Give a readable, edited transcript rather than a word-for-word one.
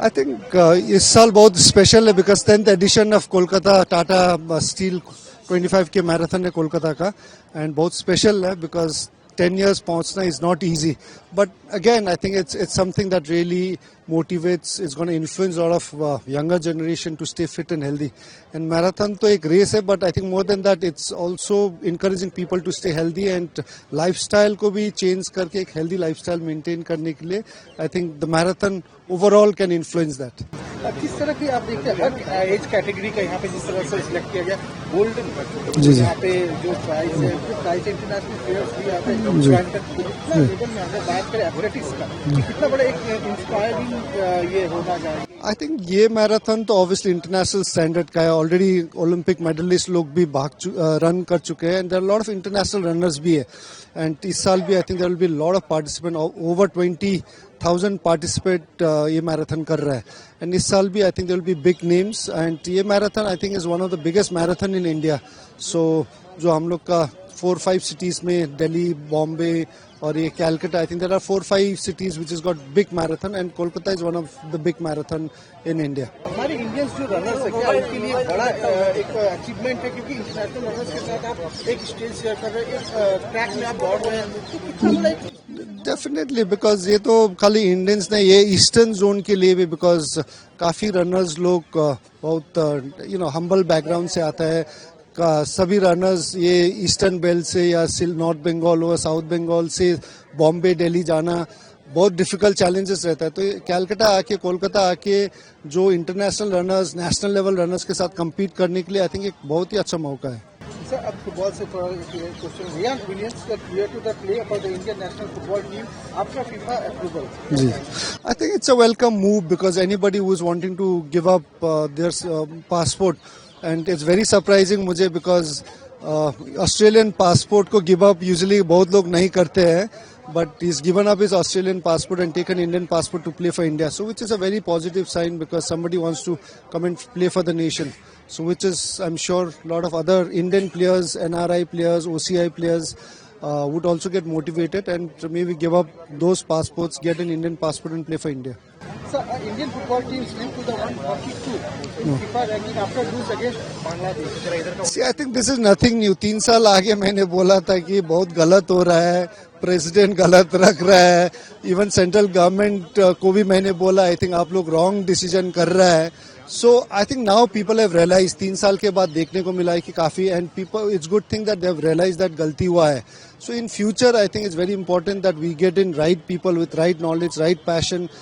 I think इस साल बहुत स्पेशल है because 10th edition of Kolkata Tata Steel 25 K marathon है कोलकाता का एंड बहुत स्पेशल है बिकॉज 10 years पहुंचना is not easy. But again, I think it's something that really motivates, it's going to influence a lot of younger generation to stay fit and healthy. And marathon तो एक race है, but I think more than that, it's also encouraging people to stay healthy and lifestyle को भी change करके एक healthy lifestyle maintain करने के लिए, I think the marathon overall can influence that. किस तरह की आप देखते हैं हर एज कैटेगरी का यहाँ पे जिस तरह से सिलेक्ट किया गया गोल्डन जी, जी। यहाँ पे जो प्राइस है प्राइस इंटरनेशनल प्लेयर्स भी आते हैं ज्वाइन करते हैं कितना लेवल में अगर बात करें एथलेटिक्स का कितना बड़ा एक इंस्पायरिंग ये होना चाहिए। आई थिंक ये मैराथन तो ऑब्वियसली इंटरनेशनल स्टैंडर्ड का है ऑलरेडी ओलंपिक मेडलिस्ट लोग भी रन कर चुके हैं and there are lot of international runners भी है एंड इस साल भी I think there will be lot of participant over 20,000 participate ये मैराथन कर रहा है एंड इस साल भी I think there will be big names and ये marathon I think is one of the biggest marathon in India so जो हम लोग का 4-5 सिटीज में दिल्ली बॉम्बे और ये Calcutta I think there are 4-5 cities which has got big marathon and Kolkata is one of the big marathon in India. हमारे Indians जो runners है क्या उनके लिए बड़ा एक अचीवमेंट है क्योंकि इंटरनेशनल रनर्स के साथ आप एक स्टेज शेयर कर रहे हैं एक ट्रैक में आप दौड़ रहे हैं तो कितना बड़ा डेफिनेटली बिकॉज ये तो खाली इंडियंस ने ये ईस्टर्न जोन के लिए भी बिकॉज काफी रनर्स लोग बहुत हम्बल बैकग्राउंड से आता है का सभी रनर्स ये ईस्टर्न बेल्ट से या नॉर्थ बंगाल और साउथ बंगाल से बॉम्बे दिल्ली जाना बहुत डिफिकल्ट चैलेंजेस रहता है तो कैलकाटा आके कोलकाता आके जो international runners national level runners के साथ compete करने के लिए आई थिंक एक बहुत ही अच्छा मौका है। सर अब फुटबॉल से थोड़ा क्वेश्चन रियान विलियम्स का clear to the play for the Indian national football team आपका FIFA approval ji I think it's a welcome move because anybody who is wanting to give up their passport and it's very surprising मुझे because Australian passport को give up usually बहुत लोग नहीं करते हैं but he's given up his Australian passport and taken Indian passport to play for India. So which is a very positive sign because somebody wants to come and play for the nation. So which is, I'm sure, a lot of other Indian players, NRI players, OCI players would also get motivated and maybe give up those passports, get an Indian passport and play for India. So Indian football team slipped to the 142 in FIFA ranking after lose against Bangladesh. See, I think this is nothing new. 3 साल आगे मैंने बोला था कि बहुत गलत हो रहा है प्रेसिडेंट गलत रख रहा है इवन सेंट्रल गवर्नमेंट को भी मैंने बोला आई थिंक आप लोग रॉन्ग डिसीजन कर रहा है so I think now people have realise 3 साल के बाद देखने को मिला है कि काफी and people it's good thing that they have realise that गलती हुआ है so in future I think it's very important that we get in right people with right knowledge right passion